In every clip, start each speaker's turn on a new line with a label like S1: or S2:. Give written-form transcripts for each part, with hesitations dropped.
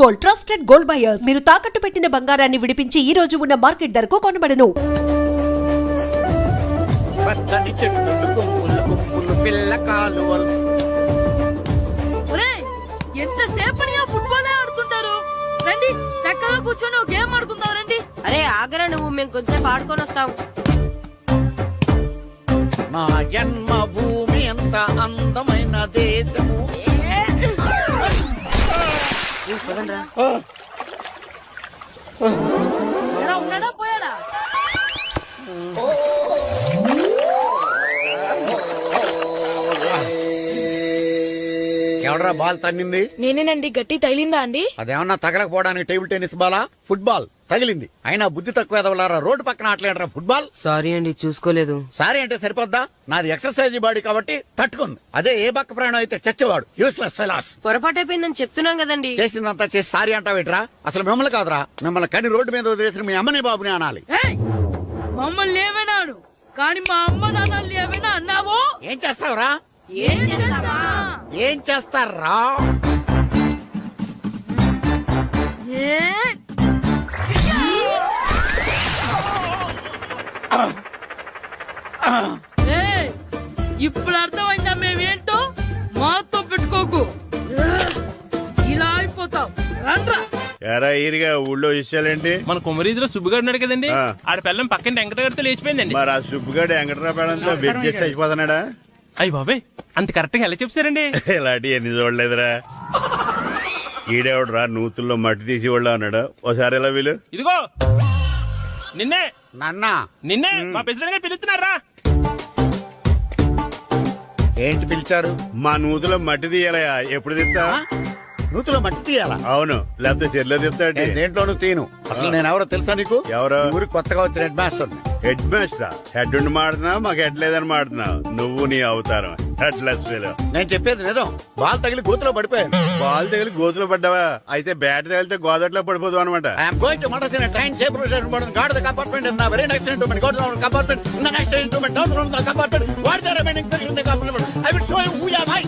S1: Gold, trusted gold buyers. మీరు తాకట్టు పెట్టిన బంగారాన్ని విడిపించి ఈ రోజు ఉన్న మార్కెట్ ధరకు కొనబడను.
S2: పచ్చని చెట్లు గుంపులు గుంపులు పిల్ల కాలువలు.
S3: ఎంతసేపని ఆ ఫుట్బాల్ ఆడుతుంటారు? రండి చక్కగా కూర్చొని ఒక గేమ్ ఆడుకుందాం రండి.
S4: అరే ఆగరా నువ్వు, మేము కొంచెంసేపు ఆడుకొని వస్తాం.
S2: నా జన్మ భూమి ఎంత అందమైన దేశము.
S3: ఎలా ఉన్నాడా పోయాడా?
S2: ఎవడరా బాల్ తన్నింది?
S3: నేనేనండి. గట్టి తగిలిందా అండి?
S2: అదేమన్నా తగలకపోవడానికి టేబుల్ టెన్నిస్ బాలా, ఫుట్బాల్ తగిలింది. అయినా బుద్ధి తక్కువ ఎదవలారా, రోడ్డు పక్కన ఆటలేడరా ఫుట్బాల్.
S4: సారీ అండి, చూసుకోలేదు.
S2: సారీ అంటే సరిపోద్దా? నాది ఎక్సర్సైజ్ బాడీ కాబట్టి తట్టుకుంది. అదే ఏ బక్క ప్రాణం అయితే చచ్చేవాడు. Useless fellas.
S4: పొరపాటు అయిపోయిందని చెప్తున్నాం కదండి.
S2: చేసిందంతా చేసి సారీ అంటావేట్రా? అసలు మిమ్మల్ని కాదురా, మిమ్మల్ని కని రోడ్డు మీద వదిలేసిన మీ అమ్మని బాబుని అనాలి.
S3: మమ్మల్ని ఏమైనాను కానీ మా అమ్మ నాన్నల్ని ఏమైనా అన్నావో
S2: ఏం చేస్తావురా?
S3: ఏం చేస్తావా?
S2: ఏం చేస్తారా?
S3: ఇప్పుడు అర్థమైందా మేమేంటో? మాతో పెట్టుకోకు, ఇలా అయిపోతావు. రండ్రా.
S5: ఎరా ఈరిగా ఊళ్ళో విషయాలేంటి?
S6: మన కుమరీధిలో సుబ్బుగాడు ఉన్నాడు కదండి, ఆడ పిల్లం పక్కన వెంకటగారితో లేచిపోయిందండి.
S5: మరి ఆ సుబ్బుగాడు వెంకటరాపేడంతో వెజ్జెస్ అయిపోతున్నాడా?
S6: అయ్యి బాబాయ్, అంత కరెక్ట్ గా ఎలా చెప్తారండి?
S5: ఇలాంటి ఎన్ని చూడలేదురా. ఈడేవడరా నూతుల్లో మట్టి తీసి వాళ్ళు అన్నాడు. ఓసారి ఎలా వీలు?
S6: ఇదిగో నిన్నే
S2: నాన్న
S6: మా ప్రెసిడెంట్ గారు పిలుస్తున్నారా?
S2: ఏంటి పిలిచారు?
S5: మా నూతులో మట్టి తీయాలయా. ఎప్పుడు తీస్తా?
S2: నూతులో మట్టి తీయాలా?
S5: అవును, లేకపోతే చెర్లో తీస్తాడు.
S2: నేను దేంట్లోనూ తీను. అసలు నేను ఎవరో తెలుసా నీకు?
S5: ఎవరు?
S2: ఊరికి కొత్తగా వచ్చిన head master.
S5: Head master? Head ఉండి మాడుతున్నావు, మాకు హెడ్ లేదని మాడుతున్నావు. నువ్వు నీ అవతారం హెడ్ లెస్ ఫెలో.
S2: నేను చెప్పేది నిజం. బాల్ తగిలి గోతులో పడిపోయాను.
S5: బాల్ తగిలి గోతులో పడ్డావా? అయితే బ్యాట్ తగిలితే గోదట్లో పడిపోదు అనమాట.
S2: ఐఎమ్ గోయింగ్ టు మడసిన train safeguard the compartment in the very next instrument. Go down compartment in the next instrument. Down from the compartment. What the remaining in the compartment. I will show you who you are.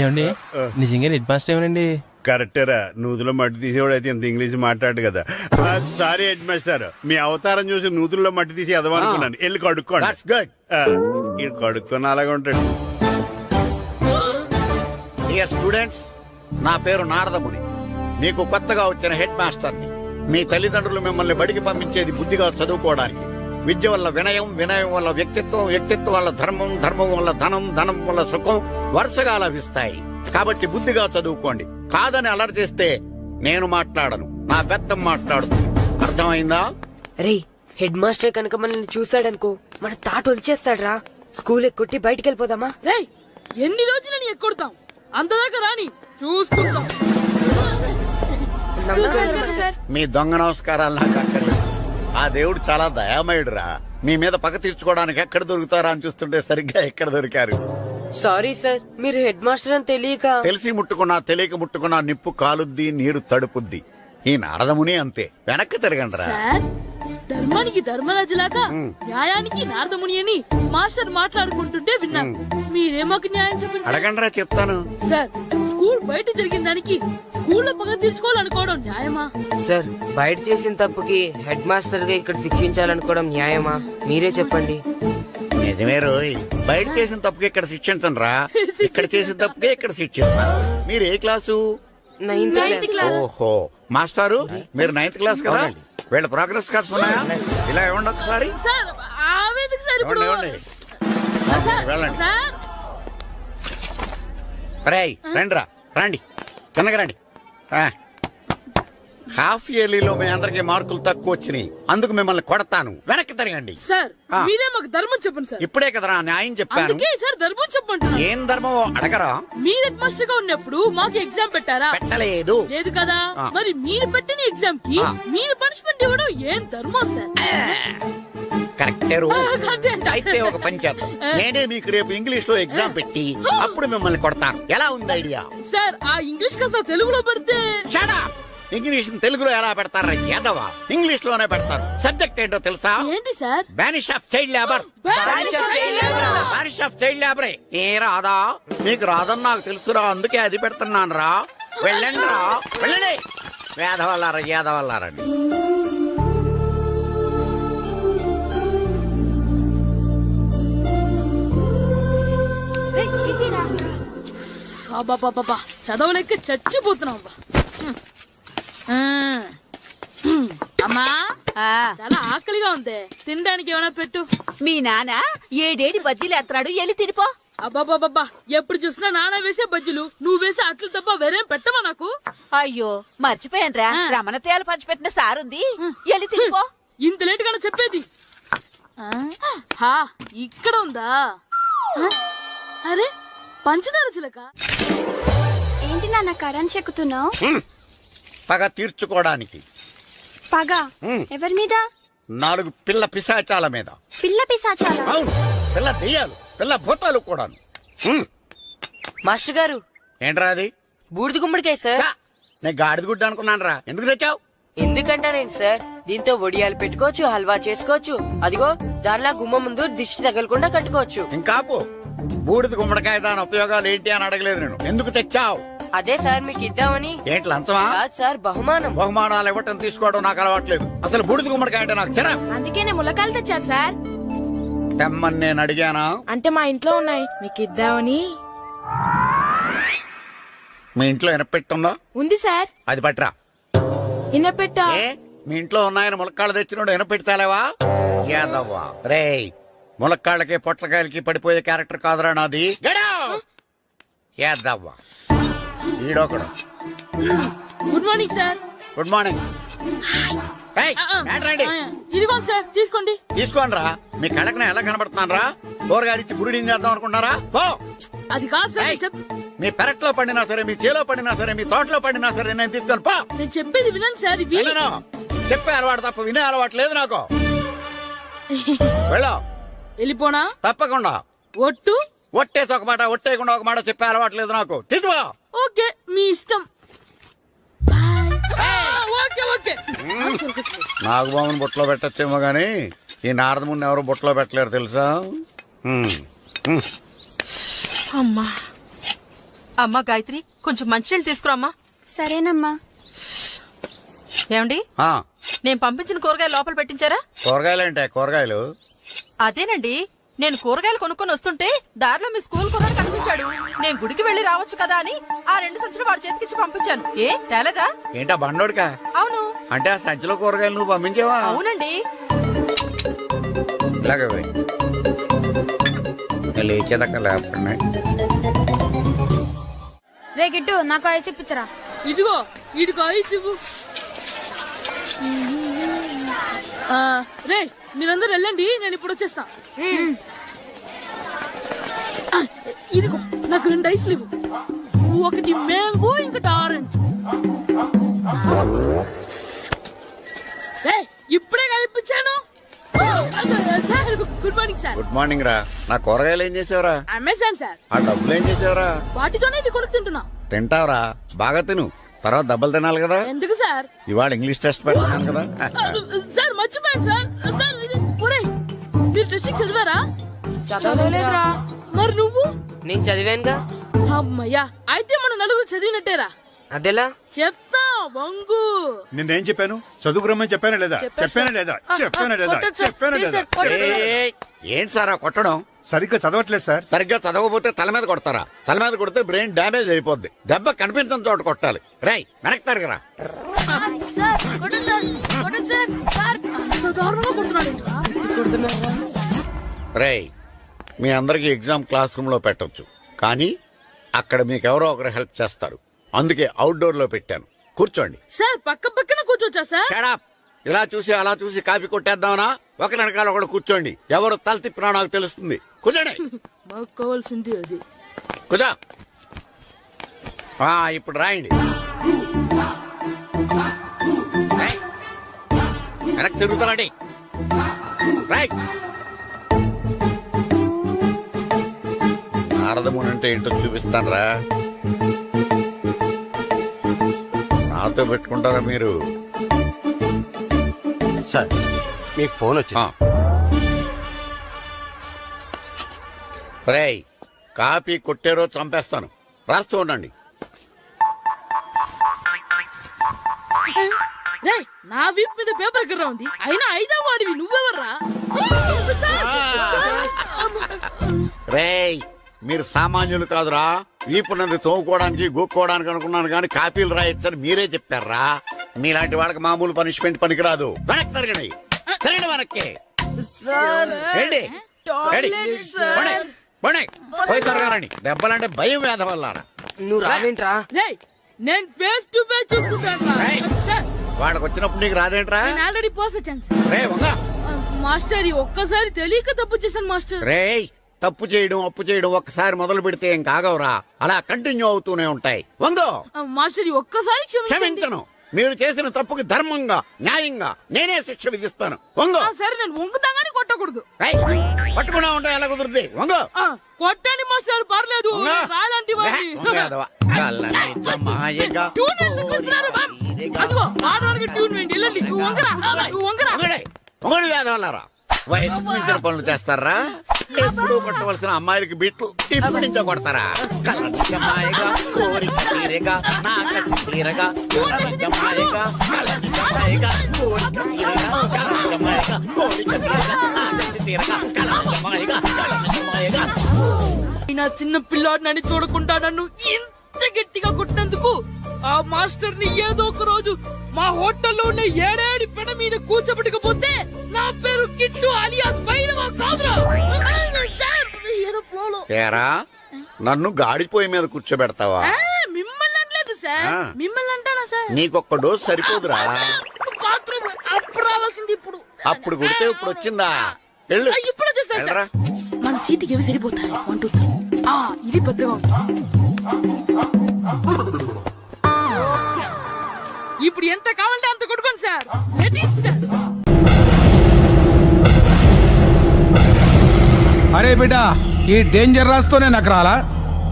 S6: ఏమండి నిజంగా head master ఏమనండి?
S5: కరెక్టేరా, నూతులో మట్టి తీసేవాడు అయితే ఇంత English మాట్లాడు కదా. Sorry head master, మీ అవతారం చూసి నూతుల్లో మట్టి తీసి ఎదవనుకున్నాను. వెళ్ళి కడుక్కోండి.
S2: That's good.
S5: ఇది కడుక్కొని అలాగే ఉంటాడు.
S2: డియర్ స్టూడెంట్స్, నా పేరు నారదముని. మీకు కొత్తగా వచ్చిన హెడ్ మాస్టర్ని. మీ తల్లిదండ్రులు మిమ్మల్ని బడికి పంపించేది బుద్ధిగా చదువుకోవడానికి. విద్య వల్ల వినయం, వినయం వల్ల వ్యక్తిత్వం, వ్యక్తిత్వం వల్ల ధర్మం, ధర్మం వల్ల ధనం, ధనం వల్ల సుఖం వరుసగా లభిస్తాయి. కాబట్టి బుద్ధిగా చదువుకోండి. కాదని అలర్ చేస్తే నేను మాట్లాడను, నా పెద్దం మాట్లాడుతుంది. అర్థమైందా?
S4: రే, హెడ్ మాస్టర్ కనుక మనల్ని చూసాడనుకో మన తాట వచ్చేస్తాడ్రా. స్కూల్ ఎక్కొట్టి బయటికి వెళ్ళిపోదామా?
S3: రేయ్, ఎన్ని రోజులని ఎక్కొడతాం? అంతదాకా రాని చూసుకుంటాం.
S2: మీ దొంగ నమస్కారాలు నాకు అక్కర్లేదు. ఆ దేవుడు చాలా దయామయుడురా. మీ మీద పగ తీర్చుకోవడానికి ఎక్కడ దొరుకుతారా అని చూస్తుంటే సరిగ్గా ఎక్కడ దొరికారు.
S4: సారీ సార్, మీరు హెడ్ మాస్టర్ అని తెలియక.
S2: తెలిసి ముట్టుకున్నా తెలియక ముట్టుకున్నా నిప్పు కాలుద్ది, నీరు తడుపుద్ది. ఈ నారదముని అంతే. వెనక్కి తిరగండిరా.
S3: సార్, ధర్మానికి ధర్మరాజులాగా న్యాయానికి నారదముని అని మాస్టర్ మాట్లాడుకుంటుంటే విన్నాం. మీరే మాకు న్యాయం చూపించండి.
S2: అడగండిరా, చెప్తాను.
S3: సార్, స్కూల్ బయట జరిగిన దానికి స్కూల్లో పగ తీర్చుకోవాలనుకోవడం న్యాయమా?
S4: సార్, బయట చేసిన తప్పుకి హెడ్ మాస్టర్ గా ఇక్కడ శిక్షించాలనుకోవడం న్యాయమా? మీరే చెప్పండి.
S2: నిజమే రోయ్, బయట చేసిన తప్పుకి ఇక్కడ శిక్షించను రా. ఇక్కడ చేసిన తప్పుకే ఇక్కడ శిక్షిస్తాను. మీరు ఏ క్లాసు?
S4: 9th class.
S2: ఓహో, మాస్టారు మీరు 9th క్లాస్ కదా? వీళ్ళ ప్రోగ్రెస్ కార్డ్స్ ఉన్నాయా? ఇలా ఇవ్వండి ఒకసారి.
S3: సార్, ఆవేదకు సార్ ఇప్పుడు.
S2: ఇవ్వండి.
S3: సార్,
S2: వెళ్ళండి.
S3: సార్.
S2: రేయ్, రండిరా, రండి, కిందకి రండి. హాఫ్ ఇయర్లీలో మీ అందరికి మార్కులు తక్కువ వచ్చినాయి. అందుకు మిమ్మల్ని కొడతాను. వెనక్కి తిరగండి.
S3: సార్, మీరే మాకు ధర్మం చెప్పండి సార్.
S2: ఇప్పుడే కదరా న్యాయం చెప్పాను.
S3: అందుకే సార్ ధర్మం చెప్పండి.
S2: ఏం ధర్మమో అడగరా?
S3: మీరు హెడ్ మాస్టర్ గా ఉన్నప్పుడు మాకు ఎగ్జామ్ పెట్టారా?
S2: పెట్టలేదు.
S3: లేదు కదా. మరి మీరు పెట్టిన ఎగ్జామ్ కి మీరు పనిష్మెంట్ ఇవ్వడం ఏం ధర్మం సార్?
S2: కరెక్టే.
S3: కరెక్టే అంట.
S2: అయితే ఒక పని చేద్దాం. నేనే మీకు రేపు ఇంగ్లీష్ లో ఎగ్జామ్ పెట్టి అప్పుడు మిమ్మల్ని కొడతాను. ఎలా ఉంది ఐడియా?
S3: సార్, ఆ ఇంగ్లీష్ కాస్త తెలుగులో పెడితే.
S2: Shut up! ఇంగ్లీష్ తెలుగులో ఎలా పెడతారా యాదవా? ఇంగ్లీష్ లోనే పెడతారు. సబ్జెక్ట్ ఏంటో తెలుసా?
S3: ఏంటి sir?
S2: Banish of child labour. Banish of child labour. ఏ రాదా? నీకు రాదని నాకు తెలుసురా, అందుకే అది పెడుతున్నాను రా. వెళ్ళండి రా వెళ్ళండి. వేదవల్లారండి.
S3: అబ్బాబాబా చదవలేక చచ్చిపోతున్నావు అబ్బా. అమ్మా చాలా ఆకలిగా ఉంది, తినడానికి ఏమైనా పెట్టు.
S7: మీ నాన్న ఏడేడి బజ్జీలు ఎత్తాడు, ఎల్లి తినిపో.
S3: అబ్బాబాబా ఎప్పుడు చూసినా నాన్న వేసే బజ్జీలు, నువ్వు వేసే అట్లు తప్ప వేరేం పెట్టవా నాకు?
S7: అయ్యో మర్చిపోయానురా, రమణ తేలు పంచిపెట్టిన సారుంది, ఎల్లి తినిపో.
S3: ఇంత లేట్ గా చెప్పేది. హా ఇక్కడ ఉందా? అరే పంచదార చిలక.
S8: ఏంటి నాన్న కరెంట్ చెక్కుతున్నావు?
S2: పగ తీర్చుకోవడానికి.
S8: పగ ఎవరి మీద?
S2: 4 పిల్ల పిశాచాల మీద.
S8: పిల్ల పిశాచాలా?
S2: అవును, పిల్ల దెయ్యాలు, పిల్ల భూతాలు కూడాను.
S4: మాస్టర్ గారు,
S2: ఏంట్రా అది?
S4: బూడిద గుమ్మడికాయ సార్.
S2: ఛా, నేను గాడిద గుడ్డ అనుకున్నాను రా. ఎందుకు తెచ్చావు?
S4: ఎందుకంటారేంటి సార్, దీంతో వడియాలు పెట్టుకోవచ్చు, హల్వా చేసుకోవచ్చు. అదిగో దానిలా గుమ్మ ముందు దిష్టి తగలకుండా కట్టుకోవచ్చు.
S2: ఇంకాపు బూడిద గుమ్మడికాయ దాని ఉపయోగాలు ఏంటి అని అడగలేదు నేను. ఎందుకు తెచ్చావు?
S4: అదే సార్ మీకు ఇద్దామని.
S2: ఏంటి లంచమా?
S4: కాదు సార్, బహుమానం.
S2: బహుమానాలు ఇవ్వటం తీసుకోవడం నాకు అలవాట్లేదు. అసలు బూడిద గుమ్మడికాయ అంటే నాకు చిరా.
S3: అందుకే నేను ములకాయలు తెచ్చాను సార్.
S2: తెమ్మని నేను అడిగానా?
S3: అంటే మా ఇంట్లో ఉన్నాయి, మీకు ఇద్దామని.
S2: మీ ఇంట్లో ఎనపెట్టుందా?
S3: ఉంది సార్.
S2: అది పట్రా.
S3: ఇన్నపెట్టా?
S2: ఏ మీ ఇంట్లో ఉన్నాయని ములక్కాళ్ళు తెచ్చినోడు ఎనపెడతాలేవా? యాదవ్వా రేయ్, ములక్కాళ్ళకి పొట్లకాయలకి పడిపోయే క్యారెక్టర్ కాదురా నాది. యాదవ్వా ఈడొకడు.
S3: Good morning sir.
S2: Good morning. రండి
S3: ఇదిగోండి సార్, తీసుకోండి.
S2: తీసుకోనరా. మీ కళ్ళకి నేను ఎలా కనబడుతున్నాను రా? కూరగాయలిచ్చి బురిడింగ్ చేద్దాం అనుకున్నారా? పో.
S3: అది కాదు సార్.
S2: మీ పెరట్లో పండినా సరే, మీ చేలో పండినా సరే, మీ తోటలో పండినా సరే నేను తీసుకొని పో.
S3: నేను చెప్పేది వినండి సార్. ఇవి
S2: వెళ్ళను. చెప్పే అలవాటు తప్ప వినే అలవాటు లేదు నాకు. వెళ్ళో.
S3: వెళ్ళిపోనా?
S2: తప్పకుండా.
S3: ఒట్టు?
S2: ఒట్టేసి ఒక మాట, ఒట్టేయకుండా ఒక మాట చెప్పే అలవాటు లేదు నాకు. తీసుకో.
S3: ఓకే, మీ ఇష్టం. Okay okay.
S2: నాగబాబుని బుట్టలో పెట్టచ్చేమో గాని ఈ నారదముని ఎవరు బుట్టలో పెట్టలేరు తెలుసా?
S7: అమ్మా అమ్మా గాయత్రి, కొంచెం మంచినీళ్ళు తీసుకురామ్మా.
S8: సరేనమ్మా.
S7: ఏమండి,
S2: ఆ,
S7: నేను పంపించిన కూరగాయలు లోపల పెట్టించారా?
S2: కూరగాయలేంటే కూరగాయలు?
S7: అదేనండి, నేను కూరగాయలు కొనుక్కొని వస్తుంటే దారిలో మీ స్కూల్ కుర్రాడు కనిపించాడు. నేను గుడికి వెళ్లి రావచ్చు కదా అని ఆ 2 సంచులు వాడి చేతికిచ్చి పంపించాను. ఏ తేలేదా?
S2: ఏంటా బండోడికా?
S7: అవును.
S2: అంటే ఆ సంచిలో కూరగాయలు నువ్వు పంపించావా?
S7: అవునండి.
S2: ఇలాగే పోయి లేచేదాకా లేకుండా.
S8: రే గిట్టు, నాకు ఐస్ ఇప్పించరా.
S3: ఇదిగో ఇదిగో ఐస్ ఇవ్వు. రే మీరందరూ వెళ్ళండి, నేను ఇప్పుడు వచ్చేస్తా. ఇదిగో నాకు 2 ఐస్లు ఇవ్వు. ఒకటి మ్యాంగో, ఇంకటి ఆరెంజ్. ఇప్పుడే కనిపించాను. Sir good morning sir.
S2: Good morning రా. నా కూరగాయలు ఏం చేసావురా?
S3: Amazon sir.
S2: ఆ డబ్బులు ఏం చేసావురా?
S3: వాటితోనే ఇవి కొనుక్కు తింటున్నా.
S2: తింటావురా, బాగా తిను. తర్వాత దెబ్బలు తినాలి కదా.
S3: ఎందుకు సార్?
S2: ఇవాళ ఇంగ్లీష్ టెస్ట్ పెడతాను కదా.
S3: సార్ మర్చిపోయాను సార్. సార్ ఇది ఒరేయ్, మీరు టెస్టింగ్ చదివారా?
S4: చదవలేదురా.
S3: మరి నువ్వు?
S4: నేను చదివానుగా.
S3: అమ్మయ్యా, అయితే మన నలుగురు చదివినట్టేరా.
S4: అదెలా?
S3: చెప్తా వంగు.
S5: నేనేం చెప్పాను? చదువుకురమ్మని చెప్పానా లేదా? చెప్పానా లేదా? చెప్పానా లేదా? చెప్పానా లేదా?
S2: ఏయ్, ఏంటి సార్ ఆ కొట్టడం?
S5: సరిగ్గా చదవట్లేదు సార్.
S2: సరిగ్గా చదవకపోతే తల మీద కొడతారా? తల మీద కొడితే బ్రెయిన్ డ్యామేజ్ అయిపోద్ది. దెబ్బ కనిపించని చోట కొట్టాలి. రేయ్ వెనక్కి తరగరా. రేయ్, మీ అందరికి ఎగ్జామ్ క్లాస్ రూమ్ లో పెట్టొచ్చు, కానీ అక్కడ మీకెవరో ఒకరు హెల్ప్ చేస్తారు. అందుకే అవుట్డోర్ లో పెట్టాను. కూర్చోండి.
S3: సార్ పక్క పక్కన కూర్చోచ్చా సార్?
S2: Shut up. ఇలా చూసి అలా చూసి కాపీ కొట్టేద్దామనా? ఒకరి వెనకాల ఒకడు కూర్చోండి. ఎవరు తల తిప్పినా నాకు తెలుస్తుంది. కూర్చోండి.
S3: మాకు కావాల్సింది అది.
S2: కూర్చో. ఇప్పుడు రాయండి. వెనక్కి తిరుగుతారండి. రైట్. నారదముని అంటే ఏంటో చూపిస్తాను రా. నాతో పెట్టుకుంటారా మీరు?
S9: సార్, మీకు ఫోన్ వచ్చింది.
S2: రేయ్, కాపీ కొట్టారో చంపేస్తాను. రాస్తూ ఉండండి.
S3: రేయ్, నా వీప్ మీద పేపర్ ఎక్కడ ఉంది, అయినా 5వ వాడివి నువ్వెవర్రా?
S2: రేయ్ మీరు సామాన్యులు కాదురా. వీపునంది తోముకోవడానికి గోక్కోవడానికి అనుకున్నాను కానీ కాపీలు రాయొచ్చని మీరే చెప్పారా. మీలాంటి వాళ్ళకి మామూలు పనిష్మెంట్ పనికిరాదు. వెనక్కి తిరగండి, తిరగండి వెనక్కి. ఏంటి? పోయి తరగారండి. దెబ్బలంటే భయం వేద వల్ల.
S4: నువ్వు రావేంట్రా?
S3: రేయ్, నేను ఫేస్ టు ఫేస్ చూసుకుంటాను.
S2: వాళ్ళకి వచ్చినప్పుడు నీకు రాదేంట్రా?
S3: నేను ఆల్రెడీ పోస్ వచ్చాను సార్.
S2: రే వంగ.
S3: మాస్టర్ ఈ ఒక్కసారి తెలియక తప్పు చేశాను మాస్టర్.
S2: రేయ్ తప్పు చేయడం అప్పు చేయడం ఒక్కసారి మొదలు పెడితే ఏం కాగవరా, అలా కంటిన్యూ అవుతూనే ఉంటాయి. వందో.
S3: మాస్టర్ ఈ ఒక్కసారి క్షమించండి.
S2: క్షమించను. మీరు చేసిన తప్పుకి ధర్మంగా న్యాయంగా నేనే శిక్ష విధిస్తాను. వంగో.
S3: సరే, నేను వంగుతాగానే కొట్టకూడదు.
S2: పట్టుకున్నా ఉంటా ఎలా కుదురుద్ది. వంగో.
S3: కొట్టండి మాస్టర్, పర్లేదు. రాలాంటి వాడిని. ట్యూన్ ఎందుకు ఇస్తున్నారు, మ్యామ్? అదిగో ఆడవాళ్ళకి ట్యూన్ వేయండి. వెళ్ళండి. నువ్వు వంగరా, నువ్వు వంగరా.
S2: ఒకటి వేదవల్లారా వయసు మించిన పనులు చేస్తారా? ఎప్పుడు కొట్టవలసిన అమ్మాయిలకి బిట్లు ఇప్పుడు నుంచో కొడతారా? కలజమాయగా కోరిక తీరగా నా కసి తీరగా కలజమాయగా కలజమాయగా కోరిక తీరగా కలజమాయగా కోరిక తీరగా నా కసి తీరగా కలజమాయగా కలజమాయగా.
S3: నా చిన్న పిల్లాడు నన్ను చూడకుండా నన్ను ఇంత గట్టిగా కొట్టినందుకు ఆ మాస్టర్ ని ఏదో ఒక రోజు మా హోటల్లో ఉన్న 7 పెడ మీద కూర్చోబెట్టకపోతే నా పేరు కిట్టు అలియాస్ బైరవా కాదురా. ఏదో ఫ్లోలో.
S2: తేరా నన్ను గాడిపోయి మీద కూర్చోబెడతావా?
S3: మిమ్మల్ని అనలేదు సార్, మిమ్మల్ని అంటానా సార్?
S2: నీకొక్క డోస్ సరిపోదురా.
S3: బాత్రూమ్ అప్పుడు రావాల్సింది ఇప్పుడు.
S2: అప్పుడు కొడితే ఇప్పుడు వచ్చిందా? వెళ్ళు.
S3: ఇప్పుడు వచ్చేసారు సార్.
S2: వెళ్ళరా.
S3: మన సీటుకి ఏవి సరిపోతాయి? 1 2 3. ఇది పెద్దగా ఉంది. ఇప్పుడు ఎంత కావాలంటే అంత కొట్టుకోండి సార్.
S10: అరే బిడ్డ, ఈ డేంజర్ రాస్తూనే నాకు రాలా.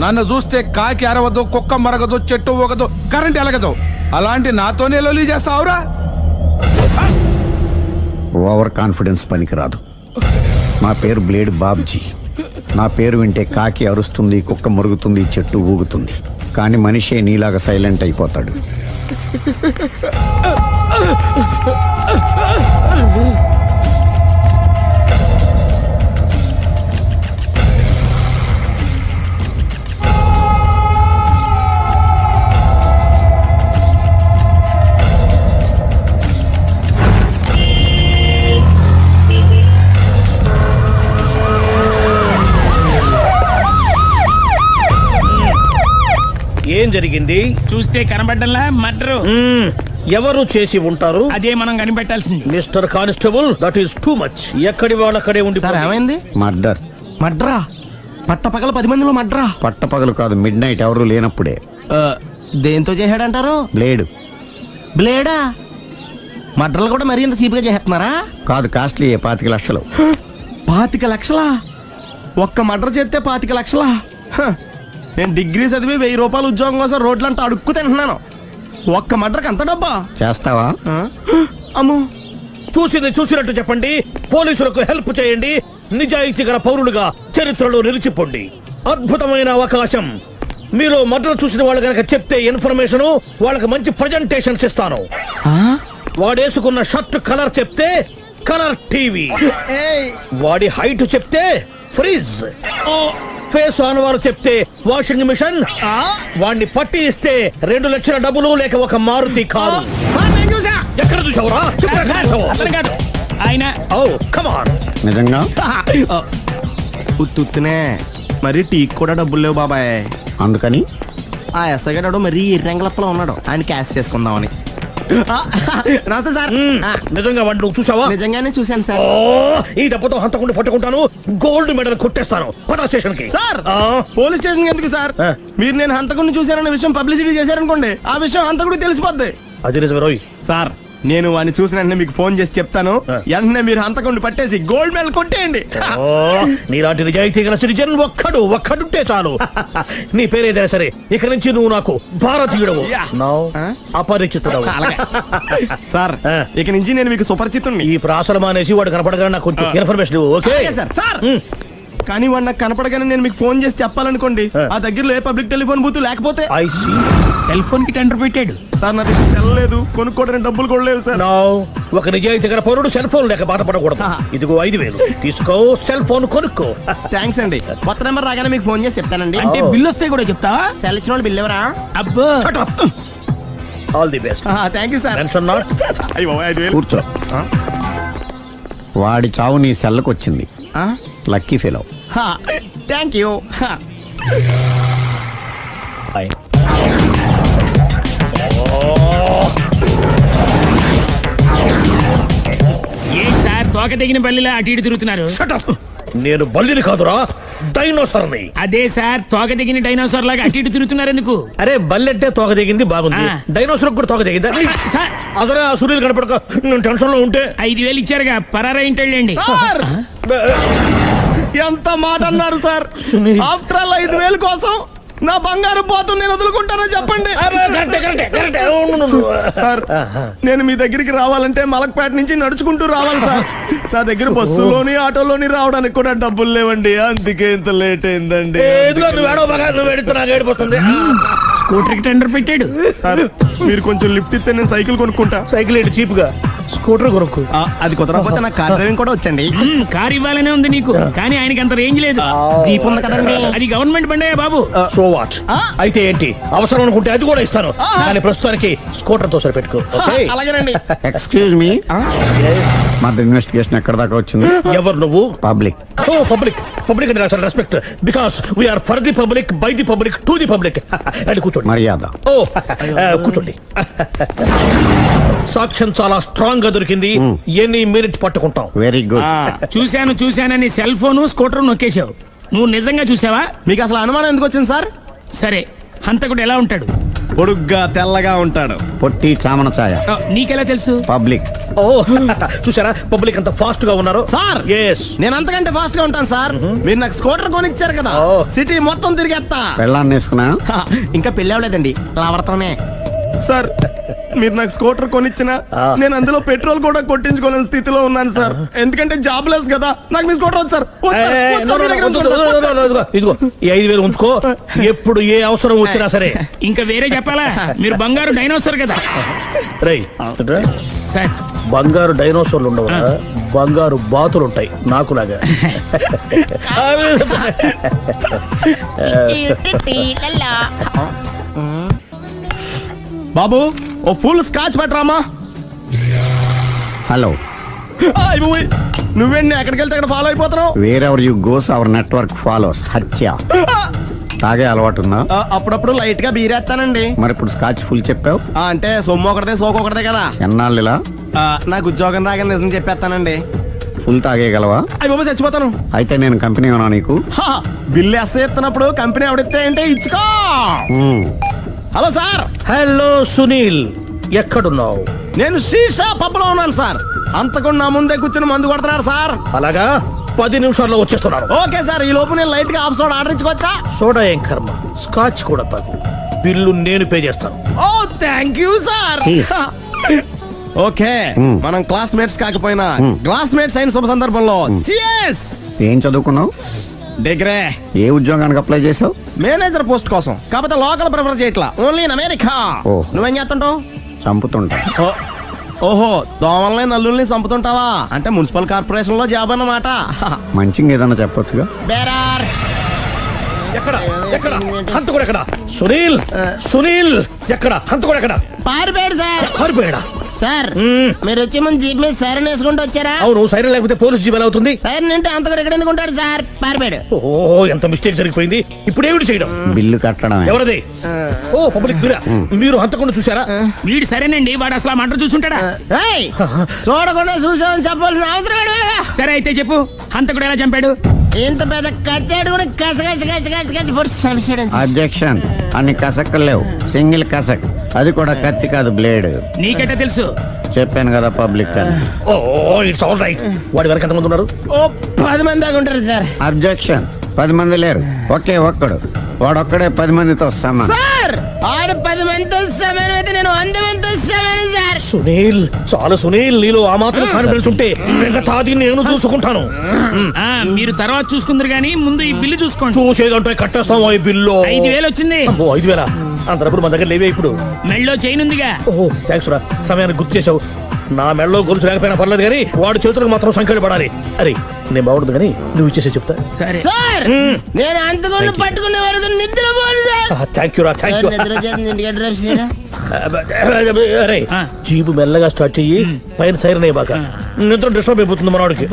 S10: నన్ను చూస్తే కాకి అరవదు, కుక్క మరగదు, చెట్టు ఊగదు, కరెంట్ ఎలగదు. అలాంటి నాతోనే లొల్లి చేస్తావురా?
S2: ఓవర్ కాన్ఫిడెన్స్ పనికిరాదు. నా పేరు బ్లేడ్ బాబ్జీ. నా పేరు వింటే కాకి అరుస్తుంది, కుక్క మురుగుతుంది, చెట్టు ఊగుతుంది. కానీ మనిషే నీలాగా సైలెంట్ అయిపోతాడు.
S11: ఏం జరిగింది?
S6: చూస్తే కనబడ్డంలా మర్డరు.
S11: ఎవరు చేసి ఉంటారు?
S6: అదే మనం కనిపెట్టాల్సింది.
S11: Mister constable, that is too much. ఎక్కడి వాళ్ళక్కడే ఉండి.
S10: ఏమైంది?
S2: మర్డర్.
S10: మడ్రా? పట్టపగల 10 మందిలో మడ్రా?
S2: పట్టపగలు కాదు, మిడ్ నైట్ ఎవరు లేనప్పుడే.
S10: దేంతో చేశాడంటారు?
S2: బ్లేడ్.
S10: బ్లేడా? మడ్రలు కూడా మరీ ఇంత చీప్గా చేస్తున్నారా?
S2: కాదు, కాస్ట్లీ 25 లక్షలు.
S10: 25 లక్షలా? ఒక్క మడ్ర చేస్తే 25 లక్షలా? నేను డిగ్రీ చదివి 1000 రూపాయలు ఉద్యోగం కోసం రోడ్లంతా అడుక్కు తింటున్నాను. ఒక్క మడ్రకు అంత డబ్బా?
S2: చేస్తావా?
S10: అమ్మో.
S11: చూసింది చూసినట్టు చెప్పండి. పోలీసులకు హెల్ప్ చేయండి. నిజాయితీ గల పౌరులుగా చరిత్రలో నిలిచిపోండి. అద్భుతమైన అవకాశం. మీరు మర్డర్ చూసిన వాళ్ళు కనుక చెప్తే ఇన్ఫర్మేషన్, వాళ్ళకి మంచి ప్రజెంటేషన్స్ ఇస్తాను. వాడేసుకున్న షర్ట్ కలర్ చెప్తే కలర్ టీవీ, వాడి హైట్ చెప్తే ఫ్రిజ్, ఫేస్ ఆన్ వారు చెప్తే వాషింగ్ మిషన్, వాడిని పట్టి ఇస్తే 2 లక్షల డబ్బులు లేక ఒక మారుతి కారు. ఎక్కడ చూసావురా?
S6: కాదు ఆయన.
S11: ఓ కమాన్.
S2: నిజంగా?
S10: ఉత్తునే మరి టీకి కూడా డబ్బులు లేవు బాబాయ్.
S2: అందుకని
S10: ఆ ఎస్ఐగాడు మరీ ఎర్రంగలప్పలో ఉన్నాడు, ఆయన క్యాష్ చేసుకుందామని. నమస్తే సార్.
S11: నిజంగా వాడిని నువ్వు చూసావా?
S10: నిజంగానే చూశాను సార్.
S11: ఈ దెబ్బతో హంతకుండా పట్టుకుంటాను, గోల్డ్ మెడల్ కొట్టేస్తాను. పద స్టేషన్ కి.
S10: సార్, పోలీస్ స్టేషన్ ఎందుకు సార్? మీరు నేను హంతకుడిని చూశానన్న విషయం పబ్లిసిటీ చేశారనుకోండి, ఆ విషయం హంతకుడికి తెలిసిపోద్ది.
S11: అది నిజమే రోయ్.
S10: సార్, నేను వాడిని చూసిన వెంటనే మీకు ఫోన్ చేసి చెప్తాను. వెంటనే మీరు హంతకుడిని పట్టేసి గోల్డ్ మెడల్ కొట్టేయండి.
S11: నీలాంటి నిజాయితీ గల సిటిజన్ ఒక్కడుంటే చాలు. నీ పేరేదైనా సరే, ఇక నుంచి నువ్వు నాకు భారతీయుడవు, అపరిచితుడవు.
S10: సార్, ఇక నుంచి నేను మీకు సుపరిచితుడిని.
S11: ఈ ప్రాసలు మానేసి వాడు కనపడగా నాకు కొంచెం ఇన్ఫర్మేషన్. Okay
S10: sir. సార్,
S12: కానీ వాడు నాకు కనపడగానే నేను మీకు ఫోన్ చేసి చెప్పాలనుకోండి, ఆ దగ్గరలో ఏ పబ్లిక్ టెలిఫోన్ బూత్ లేకపోతే
S11: ఐ సీ.
S6: సెల్ ఫోన్ కి టెండర్ పెట్టాడు.
S12: సార్ నా దగ్గర వెళ్ళలేదు, కొనుక్కోవడానికి డబ్బులు కూడా లేవు సార్.
S11: నో, ఒక నిజాయితీ గల పౌరుడు సెల్ ఫోన్ లేక బాధపడకూడదు. ఇదిగో 5,000 తీసుకో, సెల్ ఫోన్ కొనుక్కో.
S12: థ్యాంక్స్ అండి. కొత్త నెంబర్ రాగానే మీకు ఫోన్ చేసి చెప్తానండి.
S6: అంటే బిల్ వస్తే కూడా చెప్తావా?
S12: సెల్ ఇచ్చిన వాళ్ళు బిల్ ఎవరా?
S6: అబ్బో
S11: all the best.
S12: Thank you sir.
S11: Tension not.
S12: అయ్యో 5,000.
S2: కూర్చో. వాడి చావు నీ సెల్లకు వచ్చింది. Lucky fellow.
S12: Thank you.
S6: ఏం సార్ తోక తెగిన బల్లిలా అటు ఇటు తిరుగుతున్నారు?
S11: నేను బల్లిని కాదురా, డైనోసార్ని.
S6: అదే సార్ తోక తెగిన డైనోసార్ లాగా అటు ఇటు తిరుగుతున్నారు ఎందుకు?
S11: అరే బల్లెట్టే తోక దిగింది బాగుంది,
S6: ఆ.
S11: డైనోసార్ కూడా తోక దిగిందా?
S6: సార్
S11: అదరే ఆ సూర్యులు కనపడక నేను టెన్షన్ లో ఉంటే
S6: 5,000 ఇచ్చారుగా, పరారా ఇంటండి.
S12: సార్ ఎంత మాట అన్నారు సార్? ఆఫ్టర్ ఆల్ 5,000 కోసం నా బంగారు పోతు నేను వదులుకుంటానని చెప్పండి. సార్ నేను మీ దగ్గరికి రావాలంటే మలక్పేట నుంచి నడుచుకుంటూ రావాలి సార్. నా దగ్గర బస్సులోని ఆటోలోని రావడానికి కూడా డబ్బులు లేవండి, అందుకే ఇంత లేట్ అయిందండి.
S6: స్కూటర్ కి టెండర్ పెట్టాడు.
S12: సార్ మీరు కొంచెం లిఫ్ట్ ఇస్తే నేను సైకిల్ కొనుక్కుంటా.
S11: సైకిల్ ఏంటి చీప్ గా, స్కూటర్ కొనుక్కు.
S12: అది కుదరకపోతే నాకు కార్ డ్రైవింగ్ కూడా వచ్చండి.
S6: కార్ ఇవ్వాలనే ఉంది నీకు, కానీ ఆయనకి అంత రేంజ్ లేదు.
S12: జీప్ ఉంది కదండి.
S6: అది గవర్నమెంట్ బండే బాబు.
S11: So what? అయితే ఏంటి, అవసరం అనుకుంటే అది కూడా ఇస్తాను, కానీ ప్రస్తుతానికి స్కూటర్ తో సరిపెట్టుకో.
S12: అలాగేనండి.
S2: ఎక్స్క్యూజ్ మీ, మా ఇన్వెస్టిగేషన్ ఎక్కడ దాకా వచ్చింది?
S11: ఎవరు నువ్వు?
S2: పబ్లిక్.
S11: ఓ పబ్లిక్. పబ్లిక్ అంటే నాకు respect, because we are for the public, by the public, to the public. అని కూర్చోండి.
S2: మర్యాద.
S11: ఓ కూర్చోండి. సాక్ష్యం చాలా స్ట్రాంగ్ గా దొరికింది, ఎన్ని మినిట్ పట్టుకుంటాం.
S2: Very good.
S6: చూశానని సెల్ ఫోన్ స్కూటర్ నొక్కేశావు. నువ్వు నిజంగా చూసావా?
S12: మీకు అసలు అనుమానం ఎందుకు వచ్చింది సార్?
S6: సరే, హంతకుడు ఎలా ఉంటాడు?
S12: పొడుగ్గా తెల్లగా ఉంటాడు.
S2: పొట్టి చామన ఛాయ.
S6: నీకెలా తెలుసు?
S2: పబ్లిక్.
S11: ఓ చూసారా పబ్లిక్ అంత ఫాస్ట్ గా ఉన్నారు.
S12: సార్
S11: ఎస్,
S12: నేను అంతకంటే ఫాస్ట్ గా ఉంటాను సార్. మీరు నాకు స్కూటర్ కొనిచ్చారు కదా, సిటీ మొత్తం తిరిగేస్తా.
S2: పెళ్ళాన్ని వేసుకున్నా?
S12: ఇంకా పెళ్లి అవ్వలేదండి, లావర్తోనే. సార్ మీరు నాకు స్కూటర్ కొనిచ్చిన నేను అందులో పెట్రోల్ కూడా కొట్టించుకోలేని స్థితిలో ఉన్నాను సార్. ఎందుకంటే జాబ్ లెస్ కదా, నాకు మీ స్కూటర్ వద్దు సార్.
S11: ఇదిగో ఈ 5,000 ఉంచుకో, ఎప్పుడు ఏ అవసరం వచ్చినా సరే.
S6: ఇంకా వేరే చెప్పాలా? మీరు బంగారు డైనోసార్ కదా.
S11: రై
S6: సార్
S11: బంగారు డైనోసార్లు ఉండవు, బంగారు బాతులు ఉంటాయి నాకులాగా.
S12: బాబు ఓ ఫుల్ స్కాచ్ పట్టరామా.
S2: హలో.
S12: నువ్వేండి ఎక్కడికి వెళ్తే అక్కడ ఫాలో అయిపోతున్నావు?
S2: Wherever you goes our network follows. హత్య. తాగే అలవాటు ఉందా?
S12: అప్పుడప్పుడు లైట్ గా బీరేస్తానండి.
S2: మరి ఇప్పుడు స్కాచ్ ఫుల్ చెప్పావు
S12: అంటే సొమ్ము ఒకటిదే సోకు ఒకటిదే కదా.
S2: ఎన్నాళ్ళు ఇలా?
S12: నాకు ఉద్యోగం రాగానే నిజం చెప్పేస్తానండి.
S2: ఫుల్ తాగేయగలవా?
S12: అయ్యి బాబు చచ్చిపోతాను.
S2: అయితే నేను కంపెనీ ఉన్నా నీకు?
S12: బిల్లు ఎస్ఐ ఎత్తినప్పుడు కంపెనీ ఎవడితే అంటే ఇచ్చుకో. Hello sir.
S11: హలో సునీల్, ఎక్కడున్నావు?
S12: నేను శీషా పబ్ లో ఉన్నాను సార్. అంతకుండా నా ముందే కూర్చుని మందు కొడుతున్నాడు సార్.
S11: అలాగా, 10 నిమిషాల్లో వచ్చేస్తున్నాను.
S12: ఓకే సార్, ఈ లోపు నేను లైట్ గా హాఫ్ సోడా ఆర్డర్ ఇచ్చుకోవచ్చా?
S11: సోడా ఏం కర్మ, స్కాచ్ కూడా తాగు, బిల్లు నేను పే చేస్తాను.
S12: ఓ థ్యాంక్ యూ సార్. ఓకే, మనం క్లాస్మేట్స్ కాకపోయినా క్లాస్మేట్స్ అయిన శుభ సందర్భంలో cheers.
S2: ఏం చదువుకున్నావు?
S12: డిగ్రీ.
S2: ఏ ఉద్యోగానికి అప్లై చేసావు?
S12: మేనేజర్ పోస్ట్ కోసం, కాకపోతే లోకల్ ప్రిఫర్ చేయట్లా, ఓన్లీ ఇన్ అమెరికా. నువ్వేం చేస్తుంటావు?
S2: చంపుతుంటా.
S12: ఓహో, దోమల్ని నల్లుల్ని చంపుతుంటావా? అంటే మున్సిపల్ కార్పొరేషన్ లో జాబ్ అన్నమాట.
S2: మంచిగా ఏదన్నా చెప్పొచ్చుగా.
S12: బేరార్.
S11: ఎక్కడ ఎక్కడ హంతకుడు ఎక్కడ? సునీల్, సునీల్ ఎక్కడ? హంతకుడు ఎక్కడ?
S12: పారిపోయాడు సార్.
S11: పారిపోయాడా?
S12: సార్ మీరు వచ్చే ముందు జీప్ మీద సైరన్ వేసుకుంటూ వచ్చారా?
S11: అవును, సైరన్ లేకపోతే పోలీస్ జీప్ ఎలా అవుతుంది?
S12: సైరన్ అంటే అంతకుడు ఎక్కడ ఎందుకు ఉంటాడు సార్? పారిపోయాడు.
S11: ఓ ఎంత మిస్టేక్ జరిగిపోయింది. ఇప్పుడు ఏమిటి చేయడం?
S2: బిల్లు కట్టడం.
S11: ఎవరది? ఓ పబ్లిక్ మీరా? మీరు హంతకుండా చూసారా?
S6: వీడు సరేనండి, వాడు అసలు మంట చూసుంటాడా?
S12: చూడకుండా చూసామని చెప్పాల్సిన అవసరం లేదు.
S6: సరే అయితే చెప్పు, హంతకుడు ఎలా చంపాడు?
S12: ఇంత పెద్ద కచ్చాడు కూడా కచ్చ పొడి.
S2: అబ్జెక్షన్. అన్ని కసక్కలు లేవు, సింగిల్ కసక్, అది కూడా కత్తి కాదు, బ్లేడ్.
S6: నీకెట్టా తెలుసు?
S2: చెప్పాను కదా పబ్లిక్ అని.
S11: Oh it's all right. వాడి వరకు ఎంతమంది ఉన్నారు?
S12: ఓ 10 మంది దాకా ఉంటారు సార్.
S2: అబ్జెక్షన్. 10 మంది లేరు, ఒకే ఒక్కడు, వాడొక్కడే 10 మందితో సమానం.
S12: సార్ ఆడు 10 మందితో సమానం అయితే నేను 100 మందితో సమానం సార్.
S11: సునీల్ చాలా సునీల్, నీలో ఆ మాత్రం కాన్ఫిడెన్స్ ఉంటే మిగతాది నేను చూసుకుంటాను.
S6: మీరు తర్వాత చూసుకుందరు గానీ ముందు ఈ బిల్లు చూసుకోండి.
S11: చూసేదంటే కట్టేస్తాం ఈ బిల్లు.
S6: 5,000 వచ్చింది.
S11: 5,000 అంతప్పుడు మన దగ్గర లేవే ఇప్పుడు.
S6: మెళ్ళో చైన్ ఉందిగా.
S11: ఓహో థ్యాంక్స్ రా, సమయానికి గుర్తు చేసావు. నా మెడలో గొలుసు లేకపోయినా పర్లేదు కానీ వాడి చేతులకు మాత్రం సంఖ్యలు పడాలి. అరే నేను బాగుండదు కానీ నువ్వు ఇచ్చేసే చెప్తా.
S6: సరే
S12: సార్ నేను అంతకుండా పట్టుకునే వరకు నిద్ర
S11: థ్యాంక్ యూ రా, థ్యాంక్ యూ. అరే జీబు మెల్లగా స్టార్ట్ చెయ్యి, పైన సైరన్ అయ్యాక నిద్ర డిస్టర్బ్ అయిపోతుంది మనవాడికి.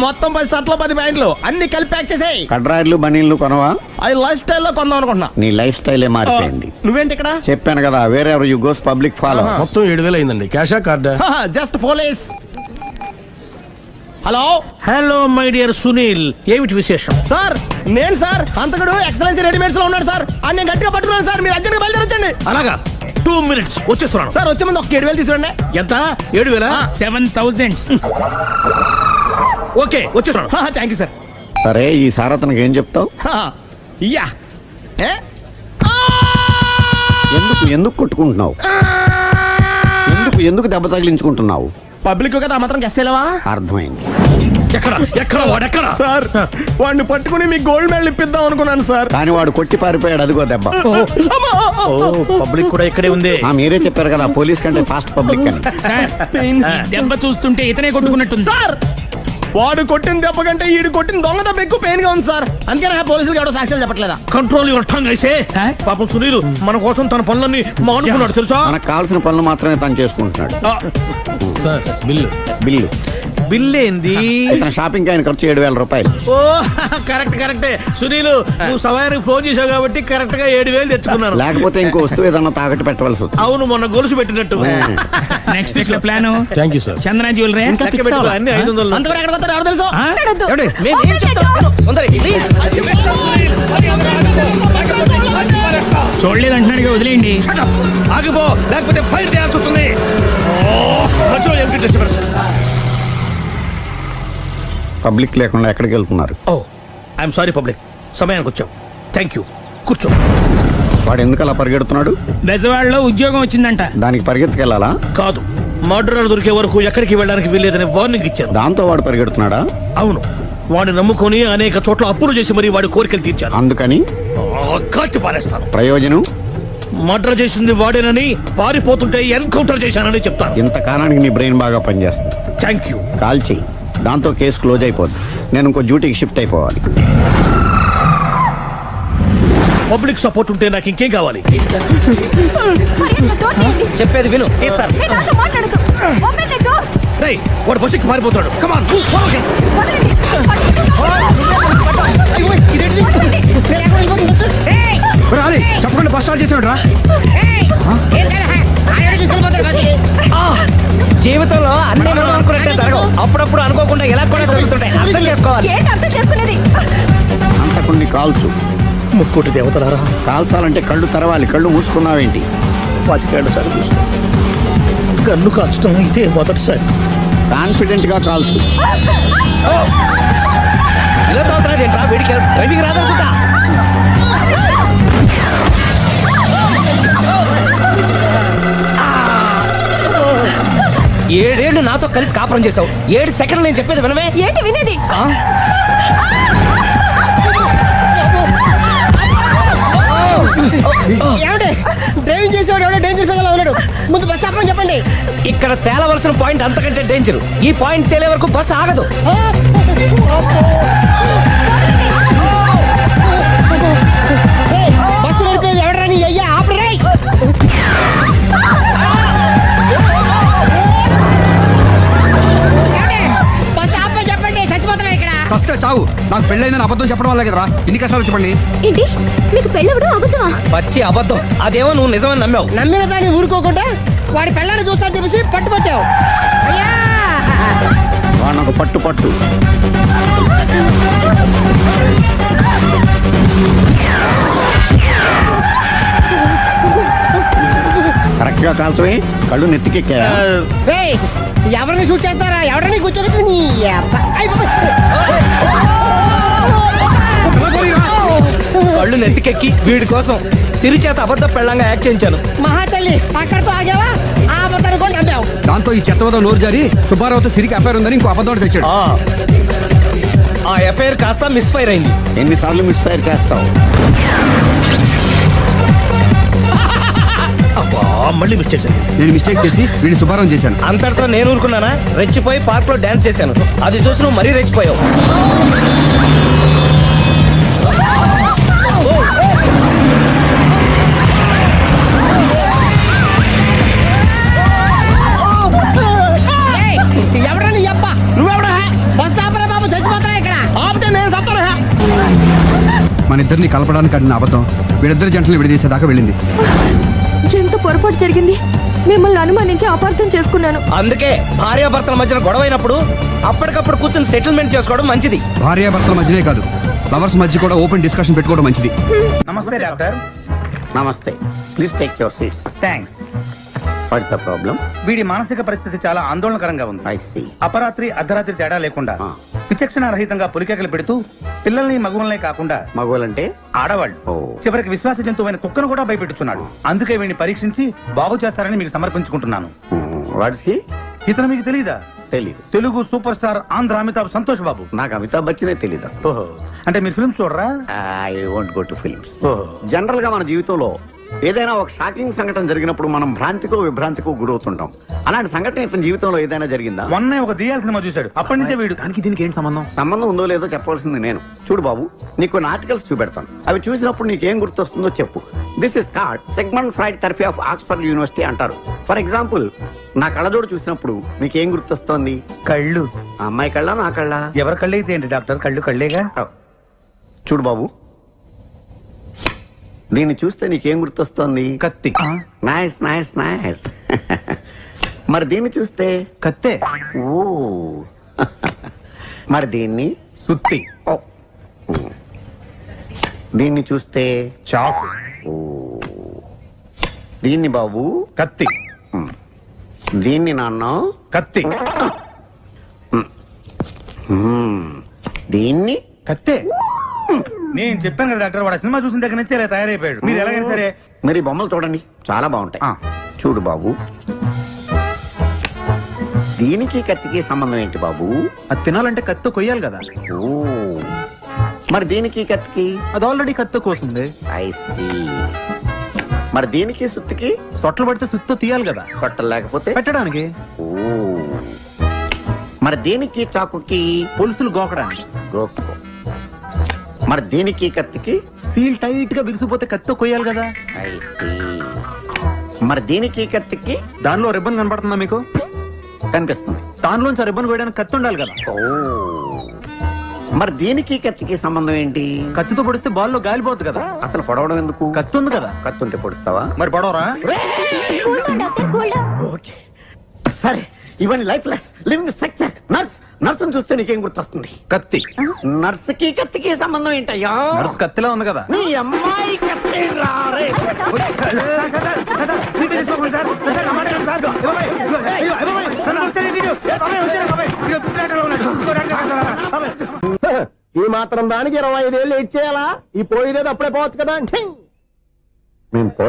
S12: మొత్తం 10 షర్ట్లు 10 ప్యాంట్లు అన్ని కలిపి ప్యాక్ చేసేయ్.
S2: కడ్రాయిలు బనీళ్లు కొనవా?
S12: అది లైఫ్ స్టైల్లో కొందాం అనుకుంటున్నా.
S2: నీ లైఫ్ స్టైలే మారిపోయింది.
S12: నువ్వేంటి ఇక్కడ?
S2: చెప్పాను కదా, వేరే యు గోస్ పబ్లిక్ ఫాలో.
S10: మొత్తం 7,000 అయిందండి. క్యాషా కార్డా?
S12: Just police. Hello
S11: hello my dear Sunil, ఏమిటి విశేషం?
S12: సార్ నేను సార్ అంతకుడు ఎక్సలెన్సీ రెడీమేడ్స్ లో ఉన్నాడు సార్. అని నేను గట్టిగా పట్టుకున్నాను సార్. మీరు అర్జెంట్గా బయలుదేరొచ్చండి.
S11: అలాగా 2 minutes వచ్చేస్తున్నాను.
S12: సార్ వచ్చే ముందు ఒక 7,000 తీసుకురండి.
S11: ఎంత? 7,000?
S6: 7,000.
S11: ఓకే వచ్చేస్తున్నాను.
S12: Thank you sir.
S2: సరే ఈ సారతనకి ఏం చెప్తావు?
S12: ఇయ్యా
S2: ఎందుకు కొట్టుకుంటున్నావు? ఎందుకు దెబ్బ తగిలించుకుంటున్నావు?
S12: పబ్లిక్ కదా మాత్రం గెస్సేలేవా?
S2: అర్థమైంది.
S11: ఎక్కడ వాడెక్కడ?
S12: సార్ వాడిని పట్టుకుని మీ గోల్డ్ మెడల్ ఇప్పిద్దాం అనుకున్నాను సార్.
S2: కానీ వాడు కొట్టి పారిపోయాడు. అదిగో దెబ్బ.
S11: పబ్లిక్ కూడా ఇక్కడే ఉంది.
S2: మీరే చెప్పారు కదా పోలీస్ కంటే ఫాస్ట్ పబ్లిక్ అని.
S6: సార్ దెబ్బ చూస్తుంటే ఇతనే కొట్టుకున్నట్టుంది.
S12: సార్ వాడు కొట్టిన దెబ్బ కంటే ఈడు కొట్టిన దొంగ దెబ్బ ఎక్కువ పెయిన్ గా ఉంది సార్. అందుకే నా పోలీసులు ఎవడో సాక్ష్యాలు చెప్పట్లేదా?
S11: కంట్రోల్ యువర్ టంగ్ అయితే. పాపం సునీల్ మన కోసం తన పనులన్నీ మానుకున్నాడు తెలుసా?
S2: మనకు కావాల్సిన పనులు మాత్రమే తను చేసుకుంటున్నాడు.
S10: సార్ బిల్లు
S11: బిల్ ఏంది?
S2: షాపింగ్ ఆయన ఖర్చు 7,000 రూపాయలు.
S11: ఓ కరెక్టే సునీల్, నువ్వు సమయానికి ఫోన్ చేసావు కాబట్టి కరెక్ట్ గా 7,000 తెచ్చుకున్నాను.
S2: లేకపోతే ఇంకో వస్తువు ఏదన్నా తాకట్టు పెట్టవలసి వస్తుంది.
S11: అవును మొన్న గొలుసు పెట్టినట్టు.
S6: నెక్స్ట్ వీక్ లో plan
S10: thank you sir.
S6: Chandana jewellery
S11: అన్ని 500.
S12: అంతవరకు ఎక్కడ పోతారో ఎవరు తెలుసు?
S6: చూడలేదు అంటున్నాడు, వదిలేయండి.
S11: ఆగిపో లేకపోతే ఫైర్ చేయాల్సి వస్తుంది.
S2: పబ్లిక్ లేకుండా ఎక్కడికి వెళ్తున్నారు?
S11: ఓ ఐఎమ్ సారీ పబ్లిక్, సమయానికి వచ్చావు. థ్యాంక్ యూ, కూర్చో.
S2: వాడు ఎందుకు అలా పరిగెడుతున్నాడు?
S6: బెజవాడలో ఉద్యోగం వచ్చిందంట.
S2: దానికి పరిగెత్తుకెళ్ళాలా?
S11: కాదు, మర్డరర్ దొరికే వరకు ఎక్కడికి వెళ్ళడానికి వీల్లేదని వార్నింగ్ ఇచ్చాను.
S2: దాంతో వాడు పరిగెడుతున్నాడా?
S11: అవును, వాడిని నమ్ముకొని అనేక చోట్ల అప్పులు చేసి మరి వాడి కోరికలు తీర్చాను.
S2: అందుకని
S11: కాల్చి పారేస్తాను.
S2: ప్రయోజనం?
S11: మర్డర్ చేసింది వాడేనని, పారిపోతుంటే ఎన్కౌంటర్ చేశానని చెప్తాను.
S2: ఇంతకాలానికి నీ బ్రెయిన్ బాగా పనిచేస్తుంది.
S11: Thank you.
S2: కాల్ చెయ్యి, దాంతో కేసు క్లోజ్ అయిపోద్ది. నేను ఇంకో డ్యూటీకి షిఫ్ట్ అయిపోవాలి.
S11: పబ్లిక్ సపోర్ట్ ఉంటే నాకు ఇంకేం కావాలి?
S4: చెప్పేది విను. తీస్తాను.
S11: రేయ్, వాడు బస్సుకి మారిపోతాడు. కమాన్
S10: చెప్పకుండా బస్ స్టార్ట్ చేసాడు రా.
S4: జీవితంలో అన్ని అనుకున్నట్టే జరగవు. అప్పుడప్పుడు అనుకోకుండా ఎలా కూడా జరుగుతుంటాయి. అర్థం చేసుకోవాలి.
S2: అంతకుని కాల్చు.
S11: ముక్కోటి దేవతలారా,
S2: కాల్చాలంటే కళ్ళు తెరవాలి. కళ్ళు మూసుకున్నావేంటి?
S11: 25 సార్లు చూసుకో. కన్ను కాల్చడం ఇదే మొదటిసారి.
S2: కాన్ఫిడెంట్ గా కాల్చు.
S4: ఇలా తాగుతున్నాడు ఏంట్రా? వీడికి డ్రైవింగ్ రాదనుకుంటా. ఏడేళ్లు నాతో కలిసి కాపురం చేసావు. 7 సెకండ్లు నేను చెప్పేది వినవే.
S8: ఏంటి వినేది?
S12: డ్రైవింగ్ చేసేవాడు ఎవడో డేంజర్ ఫీల్ ఉన్నాడు. ముందు బస్ ఆపమని చెప్పండి.
S4: ఇక్కడ తేలవలసిన పాయింట్ అంతకంటే డేంజర్. ఈ పాయింట్ తేలే వరకు బస్సు ఆగదు.
S12: బస్సు నడిపేది ఎవడరా? నీ అయ్యా ఆపరే. బస్సు ఆపమని చెప్పండి. చచ్చిపోతున్నా ఇక్కడ.
S10: ఫస్ట్ చావు. నాకు పెళ్ళైందని అబద్ధం చెప్పడం వల్ల కదరా ఇన్ని కష్టాలు చెప్పండి.
S8: ఏంటి మీకు పెళ్ళవడం అబద్ధమా?
S4: పచ్చి అబద్ధం. అదేమో నువ్వు నిజమని నమ్మావు.
S12: నమ్మిన దాన్ని ఊరుకోకుండా వాడి పెళ్ళాన్ని చూస్తాను తెలిసి పట్టుబట్టావు. అయ్యా
S2: వాడిని ఒక పట్టు. కరెక్ట్ గా కాల్చవే. కళ్ళు నెత్తికెక్కా.
S12: ఎవరిని షూట్ చేస్తారా? ఎవరిని కూర్చోగచ్చు.
S4: కళ్ళు నెత్తికెక్కి వీడి కోసం సిరి చేత అబద్ధ పెళ్ళంగా యాక్ట్ చేయించాను.
S12: మహాతల్లి అక్కడితో ఆగావా? దాంతో ఈ చెత్తవద నోరు జారి సుబ్బారావుతో సిరికి అఫైర్ ఉందని ఇంకో అబద్ధం తెచ్చాడు.
S11: ఆ ఎఫ్ఐఆర్ కాస్త మిస్ఫైర్ అయింది.
S2: ఎన్నిసార్లు మిస్ఫైర్ చేస్తావు?
S11: అబ్బా, మళ్ళీ మిస్టేక్ జరిగింది.
S12: నేను మిస్టేక్ చేసి వీడిని సుబ్బారావు చేశాను.
S11: అంతటితో నేను ఊరుకున్నానా? రెచ్చిపోయి పార్క్ లో డాన్స్ చేశాను. అది చూసి నువ్వు మరీ రెచ్చిపోయావు.
S12: ఎవడని అప్ప నువ్వెవడా? బాబు చచ్చిపోతారా ఇక్కడ? ఆపితే నేను సత్తాను. మన ఇద్దరిని కలపడానికి అడిగిన అబద్ధం వీళ్ళిద్దరి జంటలు విడదీసేదాకా వెళ్ళింది.
S8: ఎంత పొరపాటు జరిగింది. మిమ్మల్ని అనుమానించి అపార్థం చేసుకున్నాను.
S11: అందుకే భార్యాభర్తల మధ్యన గొడవ అయినప్పుడు అప్పటికప్పుడు కూర్చొని సెటిల్మెంట్ చేసుకోవడం మంచిది.
S12: భార్యాభర్తల మధ్యనే కాదు, లవర్స్ మధ్య కూడా ఓపెన్ డిస్కషన్ పెట్టుకోవడం మంచిది.
S2: నమస్తే డాక్టర్. నమస్తే. Please take your seats.
S13: Thanks.
S2: What's the problem?
S13: వీడి మానసిక పరిస్థితి చాలా ఆందోళనకరంగా ఉంది.
S2: I see.
S13: అపరాత్రి అర్ధరాత్రి తేడా లేకుండా విచక్షణ రహితంగా పులికేకలు పెడుతూ పిల్లల్ని మగువలనే కాకుండా
S2: మగవాళ్ళంటే
S13: ఆడవాళ్ళు చివరికి విశ్వాస జంతువైన కుక్కను కూడా భయపెట్టుచున్నాడు. అందుకే వీడిని పరీక్షించి బాగు చేస్తారని మీకు సమర్పించుకుంటున్నాను.
S2: Watts he?
S13: ఇతను మీకు తెలీదా?
S2: తెలీదు.
S13: Telugu super star Andhra Amitabh Santosh Babu.
S2: నాకు అమితాబ్ బచ్చనే తెలీదు అసలు.
S13: ఓహో, అంటే మీరు ఫిల్మ్స్ చూడరా?
S2: I won't go to films.
S13: ఓహో.
S2: జనరల్ గా మన జీవితంలో ఏదైనా ఒక షాకింగ్ సంఘటన జరిగినప్పుడు మనం భ్రాంతికో విభ్రాంతికో గురవుతుంటాం. అలాంటి సంఘటన ఇతని జీవితంలో ఏదైనా జరిగిందా?
S13: మొన్నే ఒక దియాల సినిమా చూశాడు. అప్పటి నుంచే వీడు దానికి దీనికి ఏంటి సంబంధం?
S2: సంబంధం ఉందో లేదో చెప్పవలసింది నేను. చూడు బాబు, నీకు కొన్ని ఆర్టికల్స్ చూపెడతాను. అవి చూసినప్పుడు నీకేం గుర్తొస్తుందో చెప్పు. This is card segment fried therapy of Oxford university అంటారు. ఫర్ ఎగ్జాంపుల్, నా కళ్ళజోడు చూసినప్పుడు నీకేం గుర్తొస్తోంది?
S13: కళ్ళు.
S2: ఆ అమ్మాయి కళ్ళ, నా కళ్ళ?
S13: ఎవరి కళ్ళు అయితే ఏంటి డాక్టర్? కళ్ళు కళ్ళేగా.
S2: చూడు బాబు, దీన్ని చూస్తే నీకేం గుర్తొస్తోంది?
S13: కత్తి.
S2: Nice nice nice. మరి దీన్ని చూస్తే?
S13: కత్తే.
S2: ఓ. మరి దీన్ని?
S13: సుత్తి.
S2: ఓ. దీన్ని చూస్తే?
S13: చాకు.
S2: ఓ. దీన్ని బాబు?
S13: కత్తి.
S2: దీన్ని నాన్న?
S13: కత్తి.
S2: దీన్ని?
S13: కత్తే. నేను చెప్పాను కదా డాక్టర్, వాడు సినిమా చూసిన దగ్గర నుంచి ఇలా తయారైపోయాడు. మీరు ఎలాగైనా సరే
S2: మరి బొమ్మలు చూడండి, చాలా బాగుంటాయి. చూడు బాబు, దీనికి కత్తికి సంబంధం ఏంటి బాబు?
S13: అది తినాలంటే కత్తి కొయ్యాలి కదా.
S2: ఓ. మరి దీనికి కత్తికి?
S13: అది ఆల్రెడీ కత్తి కోసింది.
S2: I see. మరి దీనికి సుత్తికి?
S13: సొట్టలు పడితే సుత్తో తీయాలి కదా.
S2: సొట్టలు లేకపోతే
S13: పెట్టడానికి.
S2: ఓ. మరి దీనికి చాకుకి?
S13: పులుసులు గోకడానికి.
S2: గోకో. మరి దీనికి కత్తికి?
S13: సీల్ టైట్ గా బిగిసిపోతే కత్తి కొయ్యాలి కదా.
S2: I see. మరి దీనికి కత్తికి?
S13: దానిలో రిబ్బన్ కనబడుతుందా మీకు?
S2: కనిపిస్తుంది.
S13: దానిలోంచి రిబ్బన్ కొయ్యడానికి కత్తి ఉండాలి కదా.
S2: ఓ. మరి దీనికి కత్తికి సంబంధం ఏంటి?
S13: కత్తితో పొడిస్తే బాల్లో గాలిపోతుంది కదా.
S2: అసలు పొడవడం ఎందుకు?
S13: కత్తి ఉంది కదా.
S2: కత్తి ఉంటే పొడుస్తావా?
S13: మరి పొడవరా?
S2: ఓకే, సరే. ఇవన్నీ lifeless living structure. Nurse. నర్సును చూస్తే నీకేం గుర్తొస్తుంది?
S13: కత్తి.
S2: నర్సుకి కత్తికి సంబంధం ఏంటయ్యా?
S13: నర్సు కత్తిలా ఉంది కదా.
S2: నీ అమ్మాయి కత్తి రారే.
S12: ఈ మాత్రం దానికి 25 ఏళ్ళు ఇచ్చేయాలా? ఈ పోయిదేది అప్పుడే పోవచ్చు కదా.
S2: మేము